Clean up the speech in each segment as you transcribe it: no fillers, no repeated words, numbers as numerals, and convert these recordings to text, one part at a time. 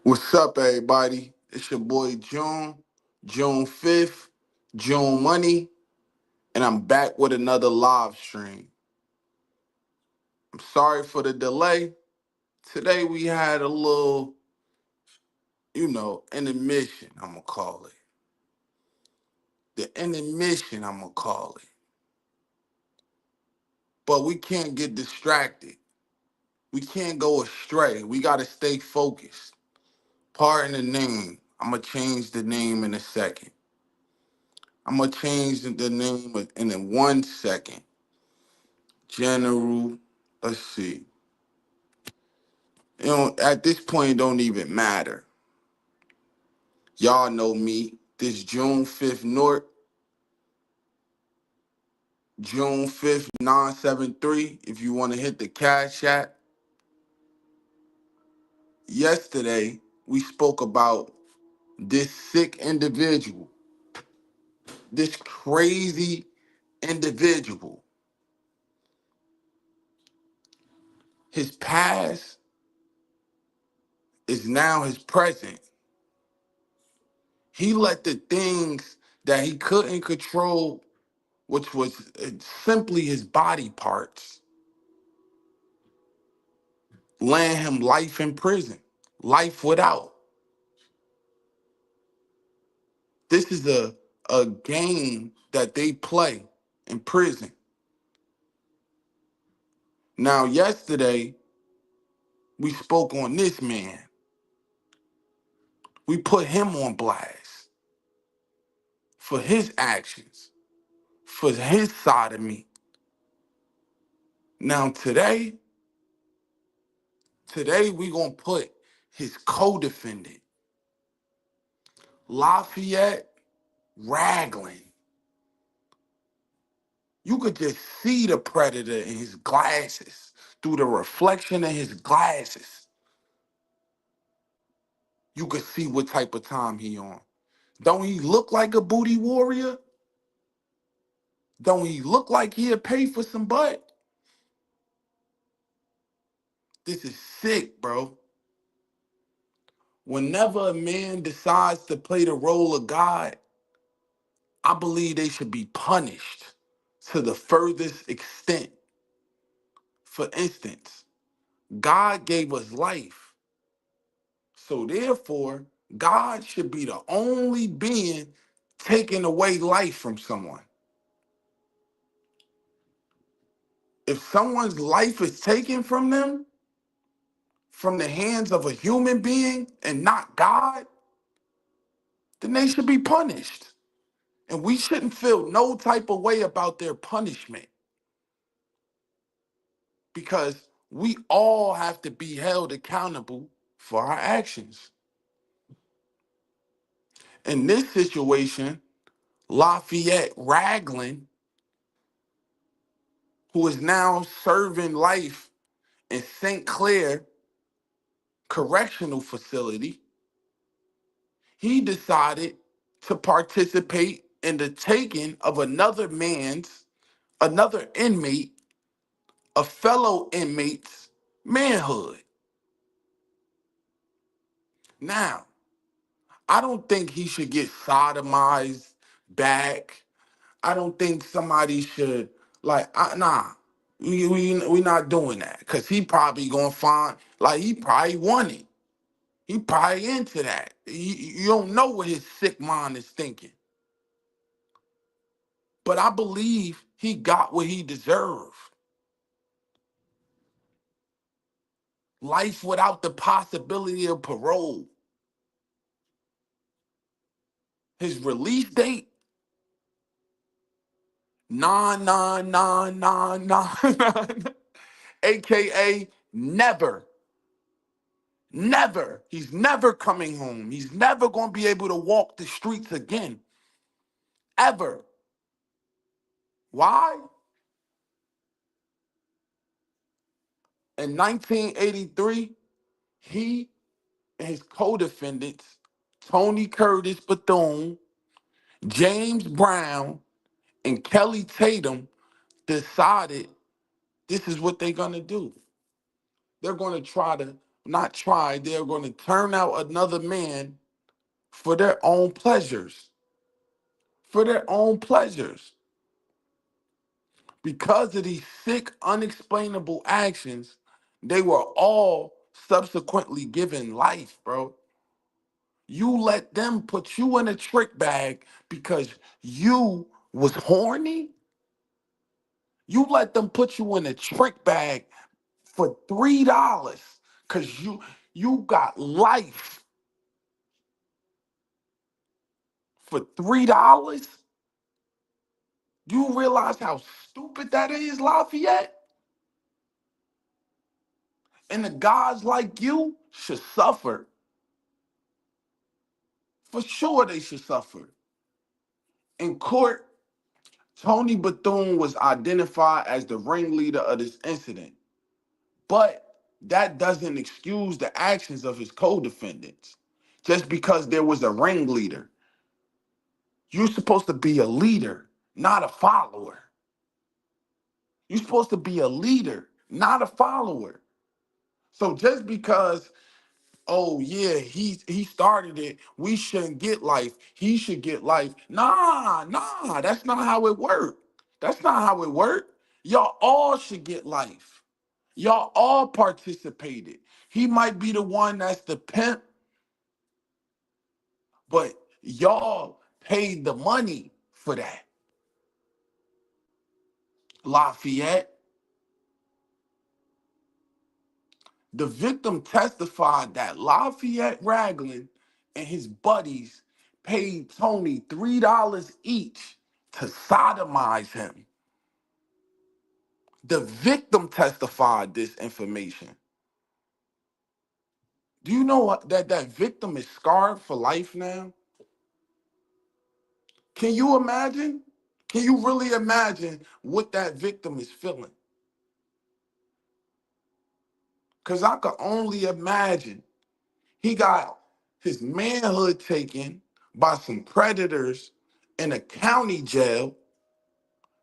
What's up, everybody? It's your boy June 5th, June Money, and I'm back with another live stream. I'm sorry for the delay. Today we had a little, intermission, I'm gonna call it. The intermission, I'm gonna call it. But we can't get distracted. We can't go astray. We gotta stay focused. Pardon the name. I'm gonna change the name in a second. I'm gonna change the name in 1 second. General, let's see. At this point, it don't even matter. Y'all know me. This June 5th North, June 5th, 973. If you want to hit the cash app. Yesterday, we spoke about this sick individual, this crazy individual. His past is now his present. He let the things that he couldn't control, which was simply his body parts, land him life in prison, life without. This is a game that they play in prison. Now, yesterday, we spoke on this man. We put him on blast for his actions, for his side of me. Now, today we gonna put his co-defendant, Lafayette Ragland. You could just see the predator in his glasses, through the reflection of his glasses. You could see what type of time he on. Don't he look like a booty warrior? Don't he look like he'll pay for some butt? This is sick, bro. Whenever a man decides to play the role of God, I believe they should be punished to the furthest extent. For instance, God gave us life. So therefore, God should be the only being taking away life from someone. If someone's life is taken from them, from the hands of a human being and not God, then they should be punished. And we shouldn't feel no type of way about their punishment because we all have to be held accountable for our actions. In this situation, Lafayette Ragland, who is now serving life in St. Clair Correctional Facility, he decided to participate in the taking of another inmate, a fellow inmate's manhood. Now, I don't think he should get sodomized back. I don't think somebody should nah. We not doing that because he probably gonna find like he probably want it. He probably into that. You don't know what his sick mind is thinking. But I believe he got what he deserved. Life without the possibility of parole. His release date, 99999, aka never. Never. He's never coming home. He's never going to be able to walk the streets again. Ever. Why? In 1983, he and his co-defendants, Tony Curtis Bethune, James Brown, and Kelly Tatum, decided this is what they're going to do. They're going to try to not try, they're going to turn out another man for their own pleasures. For their own pleasures. Because of these sick, unexplainable actions, they were all subsequently given life, bro. You let them put you in a trick bag because you was horny? You let them put you in a trick bag for $3 because you got life for $3? Do you realize how stupid that is, Lafayette? And the guys like you should suffer. For sure they should suffer. In court, Tony Bethune was identified as the ringleader of this incident, but that doesn't excuse the actions of his co-defendants. Just because there was a ringleader, you're supposed to be a leader, not a follower. You're supposed to be a leader, not a follower. So just because, oh yeah, he started it, we shouldn't get life, he should get life. Nah, that's not how it worked. That's not how it worked. Y'all all should get life. Y'all all participated. He might be the one that's the pimp, but y'all paid the money for that. Lafayette, the victim testified that Lafayette Ragland and his buddies paid Tony $3 each to sodomize him. The victim testified this information. Do you know that victim is scarred for life now? Can you imagine? Can you really imagine what that victim is feeling? Because I could only imagine. He got his manhood taken by some predators in a county jail.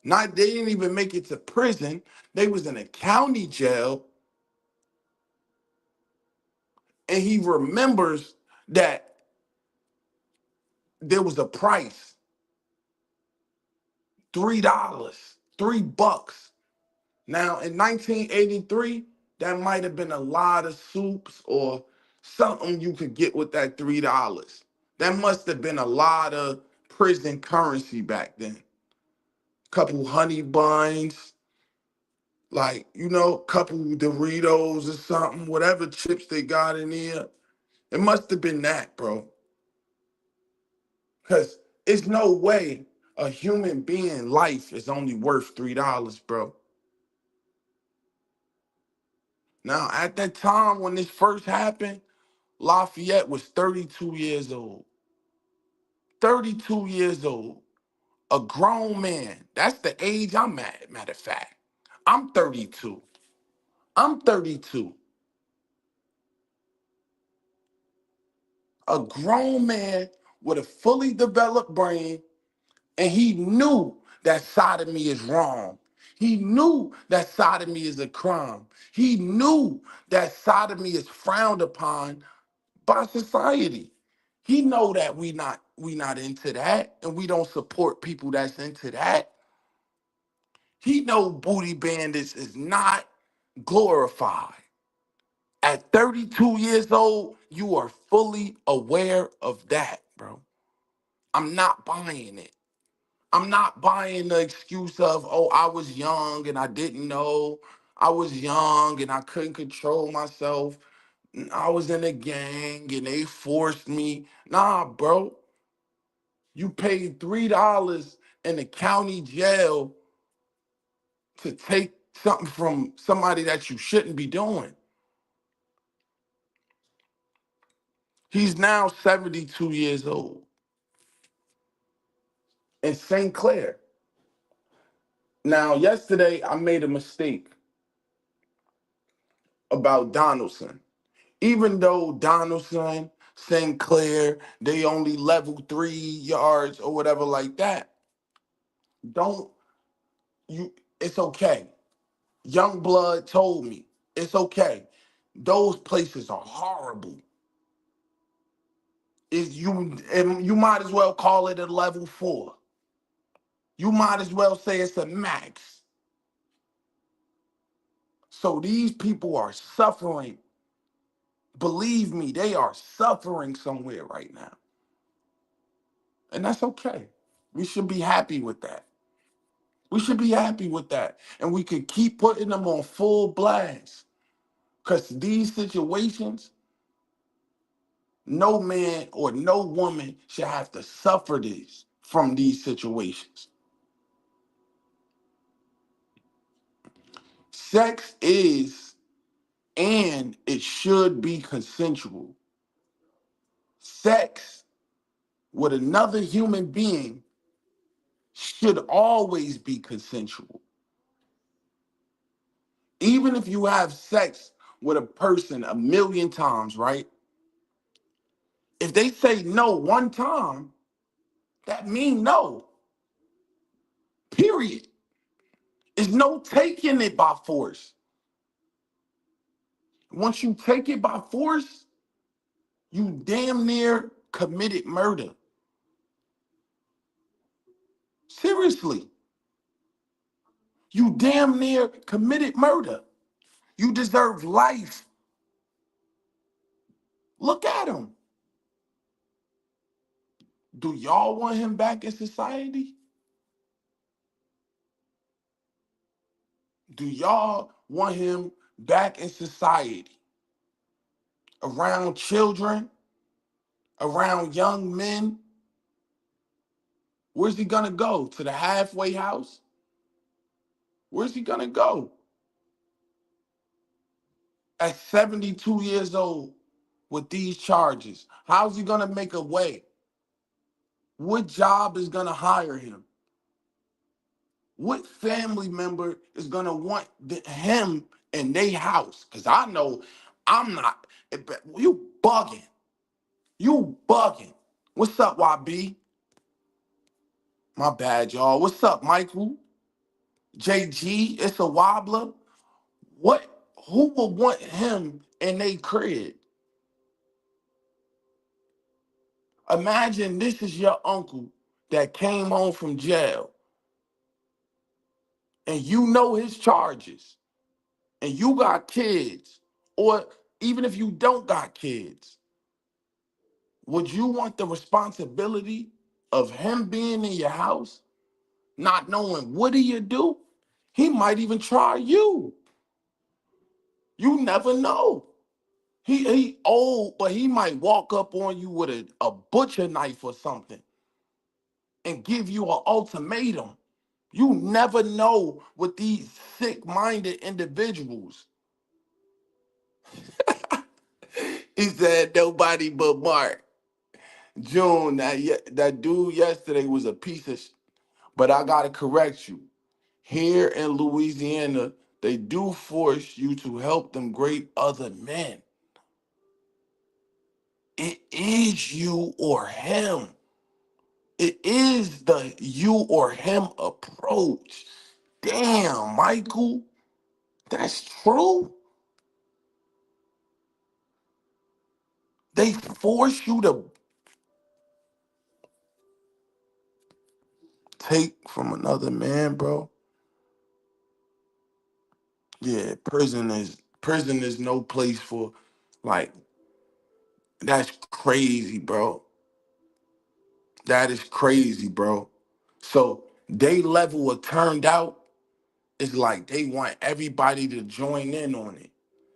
Not they didn't even make it to prison. They was in a county jail. And he remembers that there was a price, $3, $3. Now in 1983, that might have been a lot of soups or something you could get with that $3. That must have been a lot of prison currency back then. Couple honey buns, like, couple Doritos or something, whatever chips they got in there. It must have been that, bro. Because it's no way a human being life is only worth $3, bro. Now, at that time when this first happened, Lafayette was 32 years old. 32 years old. A grown man. That's the age I'm at, matter of fact. I'm 32. I'm 32. A grown man with a fully developed brain, and he knew that sodomy is wrong. He knew that sodomy is a crime. He knew that sodomy is frowned upon by society. He know that we not into that, and we don't support people that's into that. He know booty bandits is not glorified. At 32 years old, you are fully aware of that, bro. I'm not buying it. I'm not buying the excuse of, oh, I was young and I didn't know. I was young and I couldn't control myself. I was in a gang and they forced me. Nah, bro. You paid $3 in the county jail to take something from somebody that you shouldn't be doing. He's now 72 years old in St. Clair. Now, yesterday I made a mistake about Donaldson. Even though Donaldson, St. Clair, they only level 3 yards or whatever like that, don't you, it's okay. Young blood told me it's okay. Those places are horrible. Is you and you might as well call it a level 4. You might as well say it's a max. So these people are suffering. Believe me, they are suffering somewhere right now. And that's okay. We should be happy with that. We should be happy with that. And we could keep putting them on full blast. Because these situations, no man or no woman should have to suffer this from these situations. Sex is and it should be consensual. Sex with another human being should always be consensual. Even if you have sex with a person a million times, right? If they say no one time, that means no. Period. There's no taking it by force. Once you take it by force, you damn near committed murder. Seriously, you damn near committed murder. You deserve life. Look at him. Do y'all want him back in society? Do y'all want him back in society? Around children, around young men? Where's he gonna go? To the halfway house? Where's he gonna go? At 72 years old with these charges, how's he gonna make a way? What job is gonna hire him? What family member is gonna want him in their house? Because I know I'm not. You bugging. You bugging. What's up, YB? My bad, y'all. What's up, Michael? JG, it's a wobbler. What? Who would want him in their crib? Imagine this is your uncle that came home from jail and you know his charges and you got kids, or even if you don't got kids, would you want the responsibility of him being in your house, not knowing what do you do? He might even try you. You never know. He old, but he might walk up on you with a butcher knife or something and give you an ultimatum. You never know with these sick-minded individuals. He said nobody but Mark. June, that dude yesterday was a piece of but I gotta correct you. Here in Louisiana, they do force you to help them great other men. It is you or him. It is the you or him approach. Damn, Michael, that's true. They force you to take from another man, bro. Yeah, prison is no place for like that's crazy, bro. That is crazy, bro. So they level of turned out is like they want everybody to join in on it.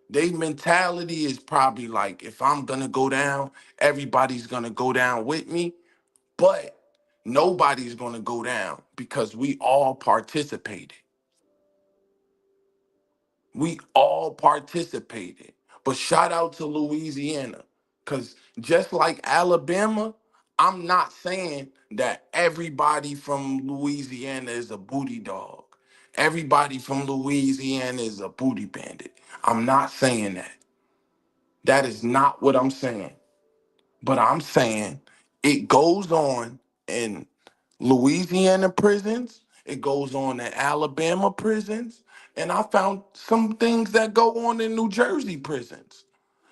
They mentality is probably like if I'm gonna go down, everybody's gonna go down with me, but nobody's gonna go down because we all participated. We all participated. But shout out to Louisiana. Because just like Alabama, I'm not saying that everybody from Louisiana is a booty dog. Everybody from Louisiana is a booty bandit. I'm not saying that. That is not what I'm saying. But I'm saying it goes on in Louisiana prisons, it goes on in Alabama prisons, And I found some things that go on in New Jersey prisons.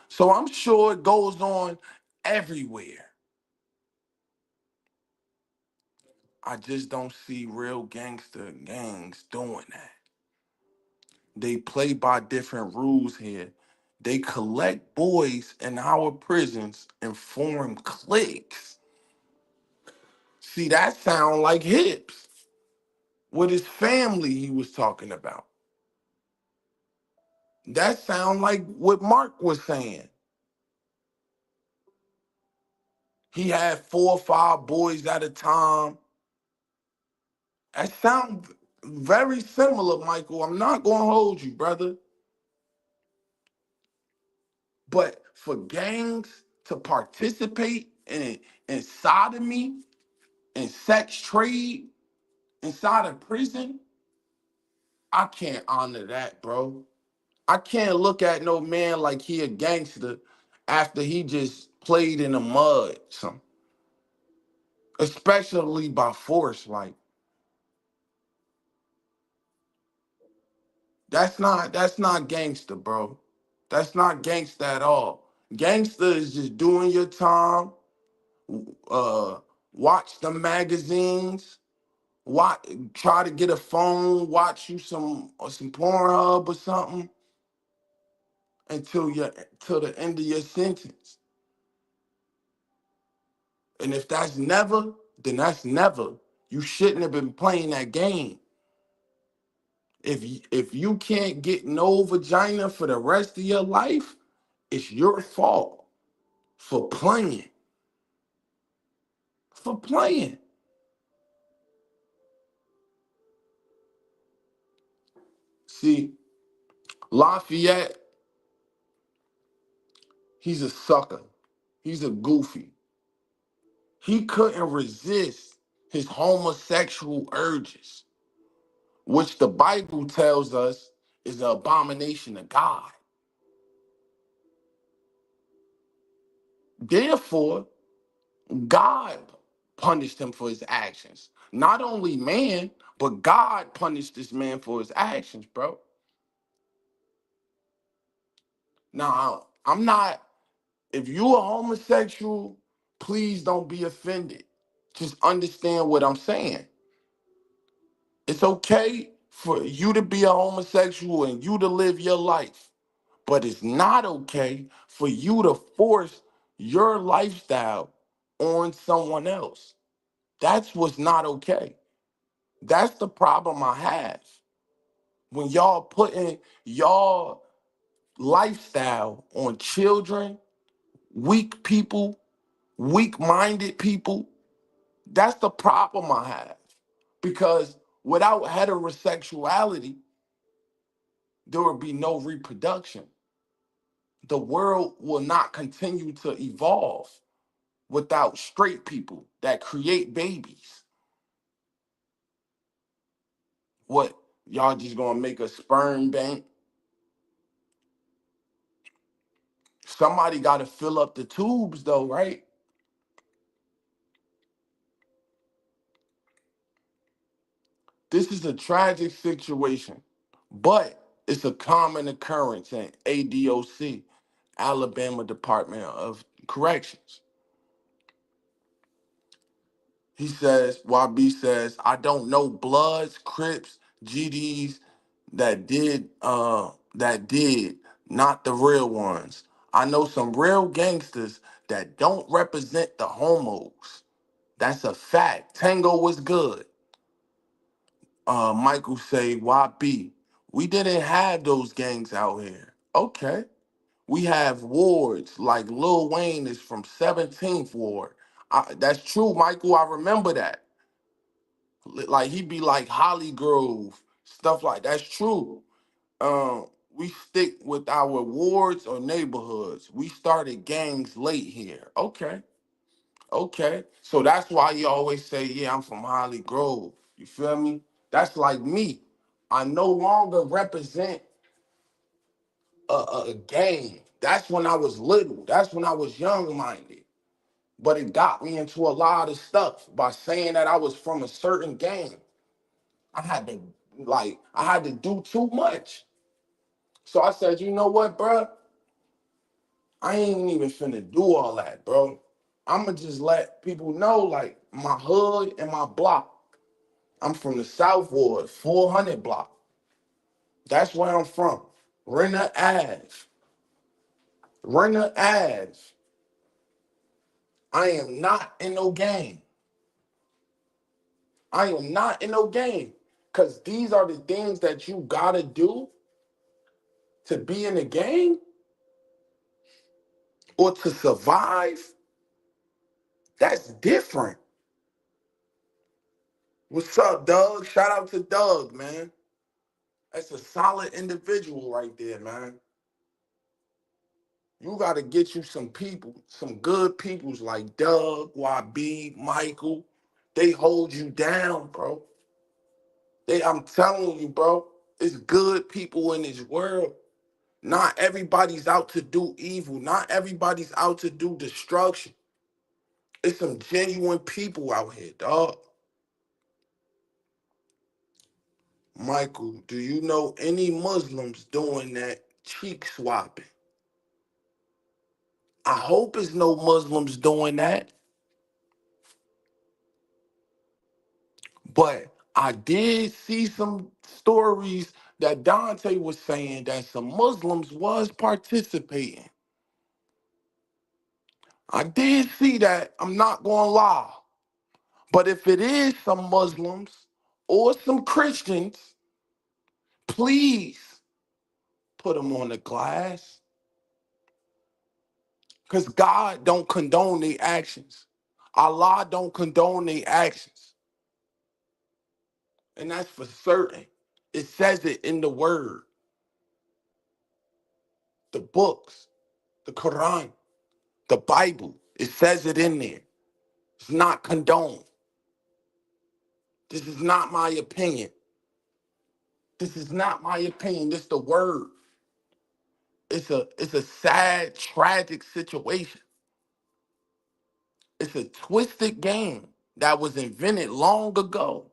So I'm sure it goes on everywhere. I just don't see real gangster gangs doing that. They play by different rules here. They collect boys in our prisons and form cliques. See, that sound like Hips with his family he was talking about. That sound like what Mark was saying. He had 4 or 5 boys at a time. That sound very similar, Michael. I'm not gonna hold you, brother. But for gangs to participate in sodomy and sex trade inside of prison, I can't honor that, bro. I can't look at no man like he a gangster after he just played in the mud, some, especially by force. Like that's not gangster, bro. That's not gangster at all. Gangster is just doing your time, uh, watch the magazines, watch, try to get a phone, watch you some Pornhub or something until you till the end of your sentence. And if that's never, then that's never. You shouldn't have been playing that game. If you can't get no vagina for the rest of your life, it's your fault for playing. For playing. See, Lafayette, he's a sucker. He's a goofy. He couldn't resist his homosexual urges, which the Bible tells us is an abomination of God. Therefore, God punished him for his actions. Not only man, but God punished this man for his actions, bro. Now, I'm not, if you a homosexual, please don't be offended. Just understand what I'm saying. It's okay for you to be a homosexual and you to live your life, but it's not okay for you to force your lifestyle on someone else. That's what's not okay. That's the problem I have. When y'all putting y'all lifestyle on children, weak people, weak-minded people, that's the problem I have. Because without heterosexuality, there would be no reproduction. The world will not continue to evolve without straight people that create babies. What, y'all just gonna make a sperm bank? Somebody gotta fill up the tubes though, right? This is a tragic situation, but it's a common occurrence in ADOC, Alabama Department of Corrections. He says, YB says, I don't know Bloods, Crips, GDs that did, not the real ones. I know some real gangsters that don't represent the homos. That's a fact. Tango was good. Michael say, YB, we didn't have those gangs out here. Okay. We have wards like Lil Wayne is from 17th Ward. That's true, Michael. I remember that. Like he be like Holly Grove, stuff like that's true. We stick with our wards or neighborhoods. We started gangs late here. Okay, okay. So that's why you always say, yeah, I'm from Holly Grove. You feel me? That's like me. I no longer represent a gang. That's when I was little. That's when I was young minded. But it got me into a lot of stuff by saying that I was from a certain gang. I had to Like, I had to do too much. So I said, you know what, bro? I ain't even finna do all that, bro. I'ma just let people know, like, my hood and my block. I'm from the South Ward, 400 block. That's where I'm from. Renner Ave. Renner Ave. I am not in no game. I am not in no game. Because these are the things that you gotta do to be in the game or to survive. That's different. What's up, Doug? Shout out to Doug, man. That's a solid individual right there, man. You gotta get you some people, some good peoples like Doug, YB, Michael. They hold you down, bro. I'm telling you, bro, it's good people in this world. Not everybody's out to do evil. Not everybody's out to do destruction. It's some genuine people out here, dog. Michael, do you know any Muslims doing that cheek swapping? I hope it's no Muslims doing that. But I did see some stories that Dante was saying that some Muslims was participating. I did see that. I'm not gonna lie. But if it is some Muslims or some Christians, please put them on the glass. Because God don't condone their actions. Allah don't condone their actions. And that's for certain. It says it in the word, the books, the Quran, the Bible. It says it in there. It's not condoned. This is not my opinion. This is not my opinion. This is the word. It's a sad, tragic situation. It's a twisted game that was invented long ago,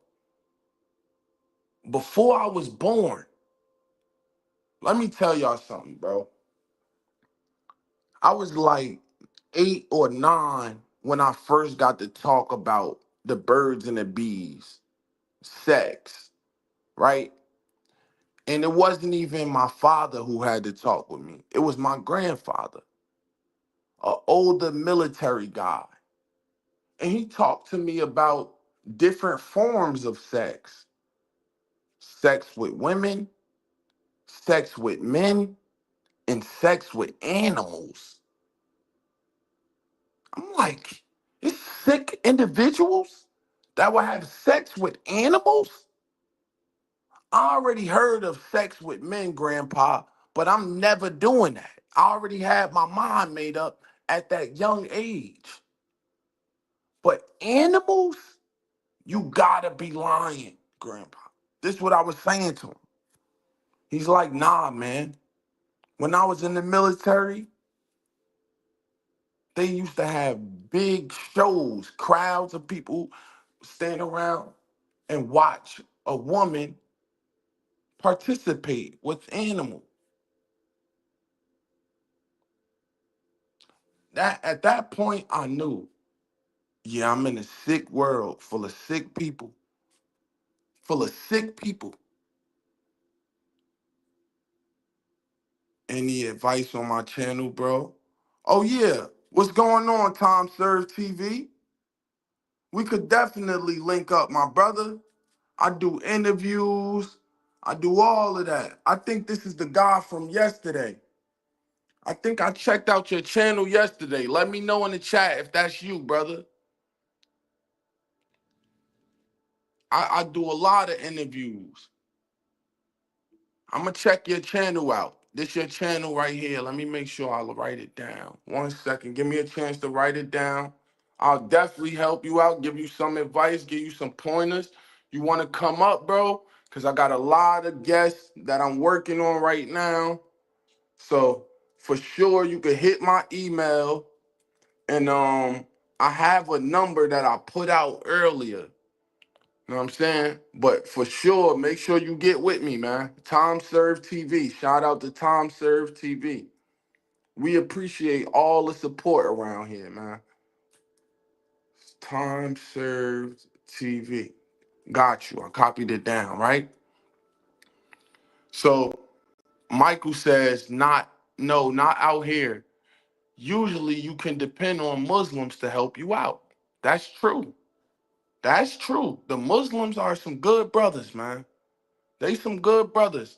before I was born. Let me tell y'all something, bro. I was like 8 or 9 when I first got to talk about the birds and the bees, sex, right? And it wasn't even my father who had to talk with me. It was my grandfather, an older military guy. And he talked to me about different forms of sex: sex with women, sex with men, and sex with animals. I'm like, it's sick individuals that will have sex with animals? I already heard of sex with men, Grandpa, but I'm never doing that. I already had my mind made up at that young age. But animals, you gotta be lying, Grandpa. This is what I was saying to him. He's like, nah, man. When I was in the military, they used to have big shows, crowds of people stand around and watch a woman participate with animals. That at that point I knew, yeah, I'm in a sick world full of sick people, full of sick people. Any advice on my channel, bro? Oh yeah, what's going on, Tom Serve TV? We could definitely link up, my brother. I do interviews. I do all of that. I think this is the guy from yesterday. I think I checked out your channel yesterday. Let me know in the chat if that's you, brother. I do a lot of interviews. I'm gonna check your channel out. This your channel right here. Let me make sure I'll write it down. 1 second. Give me a chance to write it down. I'll definitely help you out, give you some advice, give you some pointers. You wanna come up, bro? Because I got a lot of guests that I'm working on right now. So for sure you could hit my email, and I have a number that I put out earlier. You know what I'm saying? But for sure, make sure you get with me, man. Tom Serve TV. Shout out to Tom Serve TV. We appreciate all the support around here, man. Time Served TV. Got you. I copied it down, right? So Michael says, not out here. Usually you can depend on Muslims to help you out. That's true. That's true. The Muslims are some good brothers, man. They some good brothers.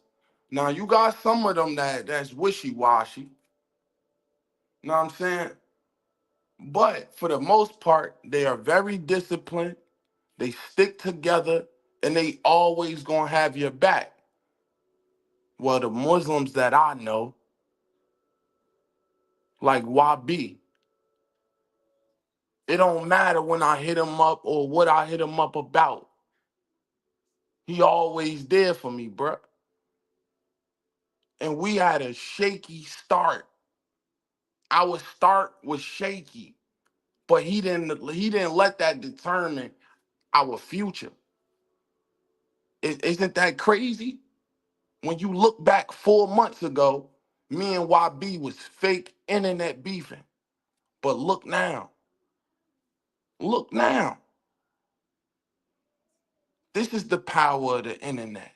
Now you got some of them that's wishy-washy. You know what I'm saying? But for the most part, they are very disciplined. They stick together and they always gonna have your back. Well, the Muslims that I know, like YB, it don't matter when I hit him up or what I hit him up about. He always there for me, bruh. And we had a shaky start. Our start was shaky, but he didn't let that determine our future. Isn't that crazy? When you look back 4 months ago, me and YB was fake internet beefing. But look now. Look now. This is the power of the internet.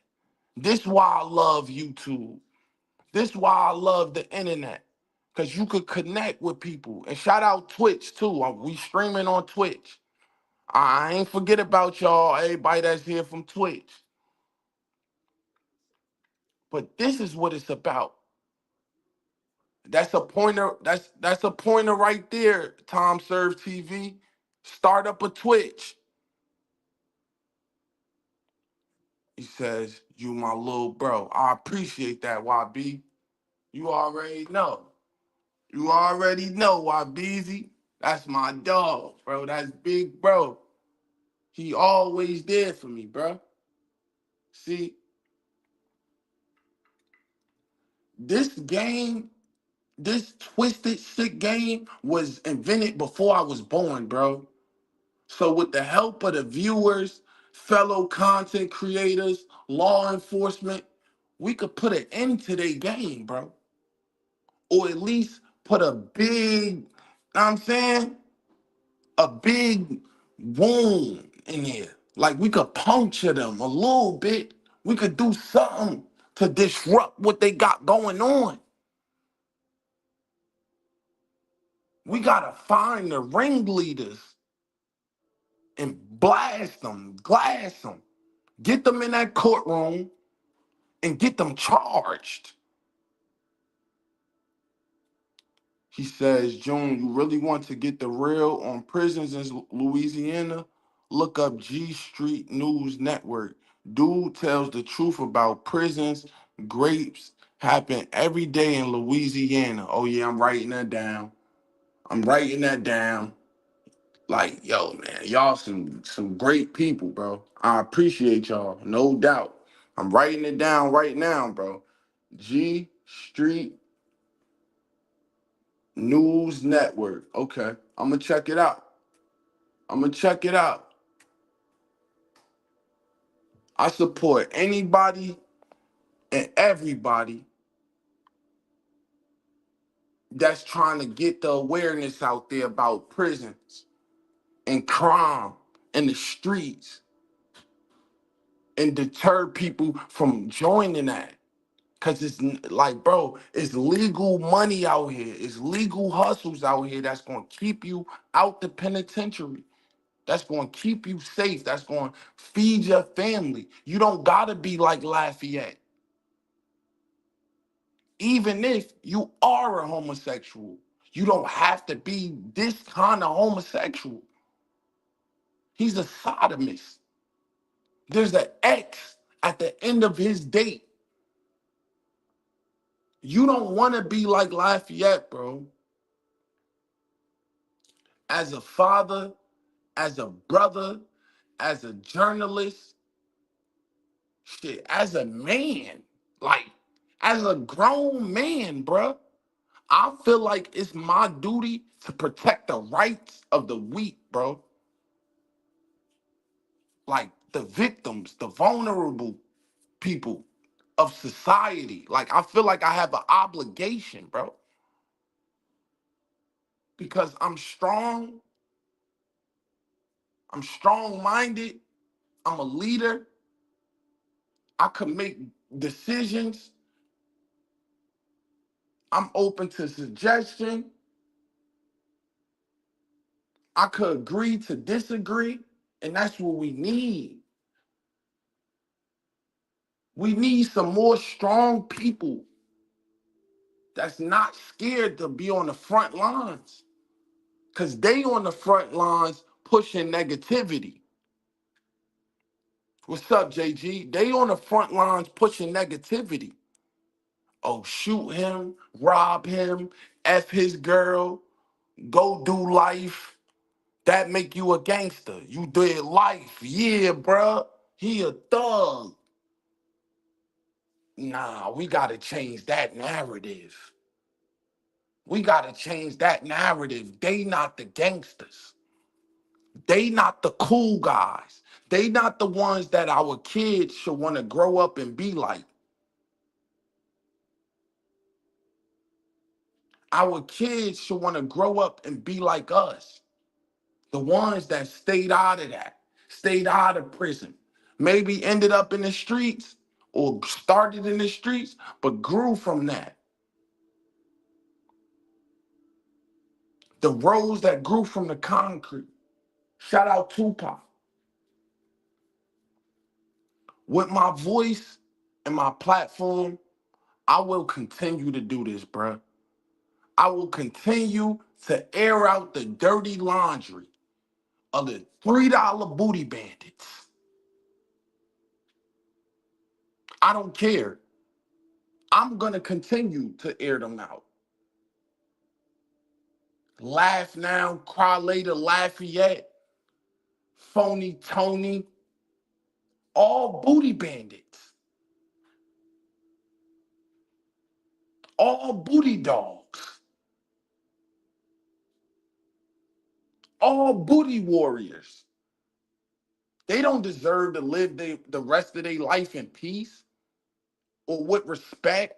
This is why I love YouTube. This is why I love the internet. Because you could connect with people. And shout out Twitch too. We streaming on Twitch. I ain't forget about y'all, everybody that's here from Twitch. But this is what it's about. That's a pointer. That's a pointer right there. Tom Serve TV. Start up a Twitch. He says, "You my little bro." I appreciate that, YB. You already know. You already know, YBZ. That's my dog, bro. That's big bro. He always there for me, bro. See, this game, this twisted sick game was invented before I was born, bro. So with the help of the viewers, fellow content creators, law enforcement, we could put an end to their game, bro. Or at least put a big, know what I'm saying? A big wound in here. Like we could puncture them a little bit. We could do something to disrupt what they got going on. We gotta find the ringleaders and blast them, glass them, get them in that courtroom and get them charged. He says, June, you really want to get the real on prisons in Louisiana? Look up G Street News Network. Dude tells the truth about prisons. Grapes happen every day in Louisiana. Oh yeah, I'm writing that down. I'm writing that down. Like, yo, man, y'all some great people, bro. I appreciate y'all, no doubt. I'm writing it down right now, bro. G Street News Network. Okay, I'm gonna check it out. I'm gonna check it out. I support anybody and everybody that's trying to get the awareness out there about prisons and crime in the streets and deter people from joining that. Cause it's like, bro, it's legal money out here. It's legal hustles out here that's gonna keep you out the penitentiary. That's gonna keep you safe. That's gonna feed your family. You don't gotta be like Lafayette. Even if you are a homosexual, you don't have to be this kind of homosexual. He's a sodomist. There's an X at the end of his date. You don't want to be like Lafayette, bro. As a father, as a brother, as a journalist, shit, as a man, like as a grown man, bro. I feel like it's my duty to protect the rights of the weak, bro. Like the victims, the vulnerable people of society. Like, I feel like I have an obligation, bro, because I'm strong-minded, I'm a leader, I can make decisions, I'm open to suggestion, I could agree to disagree, and that's what we need. We need some more strong people that's not scared to be on the front lines, because they on the front lines pushing negativity. What's up, JG? They on the front lines pushing negativity. Oh, shoot him, rob him, F his girl, go do life. That make you a gangster. You did life. Yeah, bruh. He a thug. Nah, we gotta change that narrative. We gotta change that narrative. They not the gangsters. They not the cool guys. They not the ones that our kids should want to grow up and be like. Our kids should want to grow up and be like us. The ones that stayed out of that, stayed out of prison, maybe ended up in the streets or started in the streets, but grew from that. The rose that grew from the concrete. Shout out Tupac. With my voice and my platform, I will continue to do this, bruh. I will continue to air out the dirty laundry of the $3 booty bandits. I don't care. I'm gonna continue to air them out. Laugh now, cry later, Lafayette, Phony Tony, all booty bandits, all booty dogs, all booty warriors. They don't deserve to live the rest of their life in peace or with respect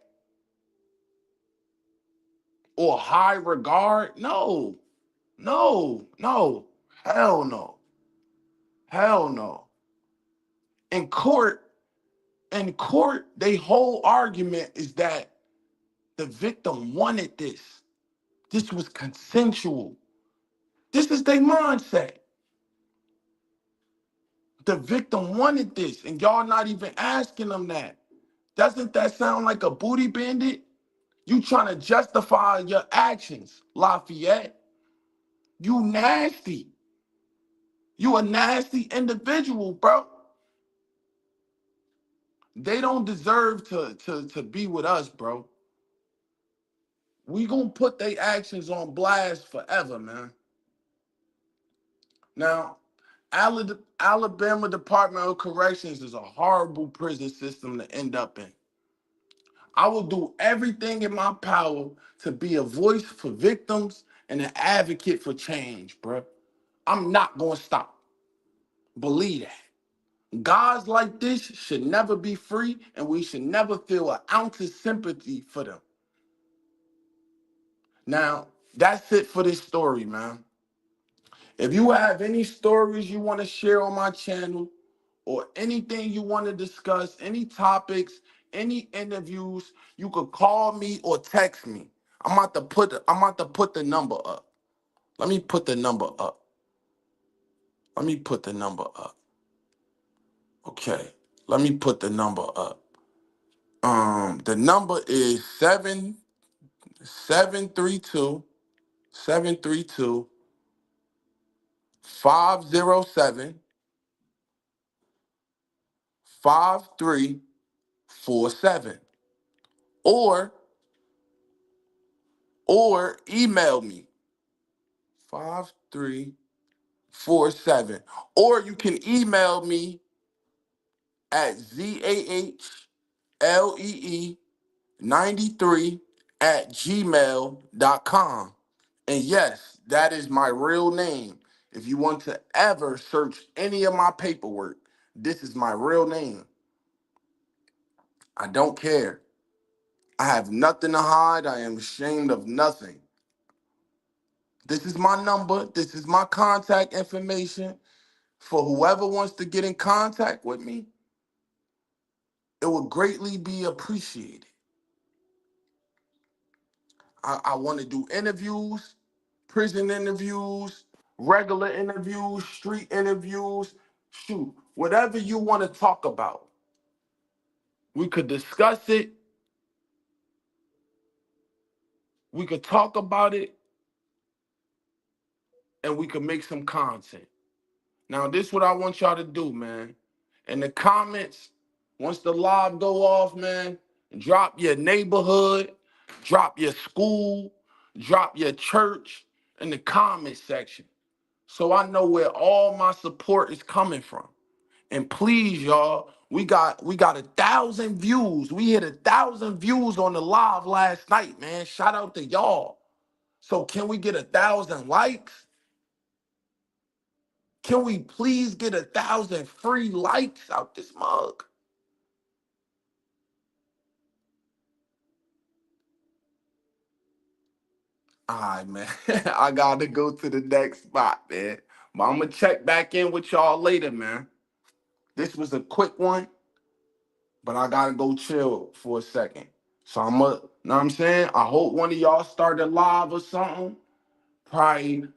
or high regard. No, no, no, hell no, hell no. In court, their whole argument is that the victim wanted this. This was consensual. This is their mindset. The victim wanted this, and y'all not even asking them that. Doesn't that sound like a booty bandit? You trying to justify your actions, Lafayette. You nasty. You a nasty individual, bro. They don't deserve to be with us, bro. We gonna put their actions on blast forever, man. Now, Alabama Department of Corrections is a horrible prison system to end up in. I will do everything in my power to be a voice for victims and an advocate for change, bro. I'm not gonna stop. Believe that. Guys like this should never be free, and we should never feel an ounce of sympathy for them. Now, that's it for this story, man. If you have any stories you want to share on my channel or anything you want to discuss, any topics, any interviews, you could call me or text me. I'm about to put the number up. Let me put the number up. Let me put the number up. Okay. Let me put the number up. The number is 732 507 5347, or email me 5347, or you can email me at zahlee93@gmail.com. And yes, that is my real name. If you want to ever search any of my paperwork, This is my real name. I don't care. I have nothing to hide. I am ashamed of nothing. This is my number. This is my contact information. For whoever wants to get in contact with me, it would greatly be appreciated. I want to do interviews, prison interviews, regular interviews, street interviews. Shoot, whatever you want to talk about, we could discuss it. We could talk about it, and we could make some content. Now, this is what I want y'all to do, man. In the comments, once the live go off, man, drop your neighborhood, drop your school, drop your church in the comment section, so I know where all my support is coming from. And please, y'all, we got 1,000 views. We hit 1,000 views on the live last night, man. Shout out to y'all. So can we get 1,000 likes? Can we please get 1,000 free likes out this mug? All right, man. I gotta go to the next spot, man. But I'm gonna check back in with y'all later, man. This was a quick one, but I gotta go chill for a second. So know what I'm saying? I hope one of y'all started live or something. Probably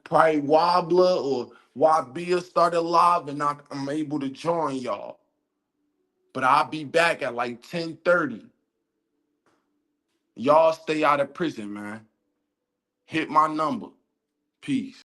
Wobbler or Wabia started live, and I'm able to join y'all. But I'll be back at like 10:30. Y'all stay out of prison, man. Hit my number. Peace.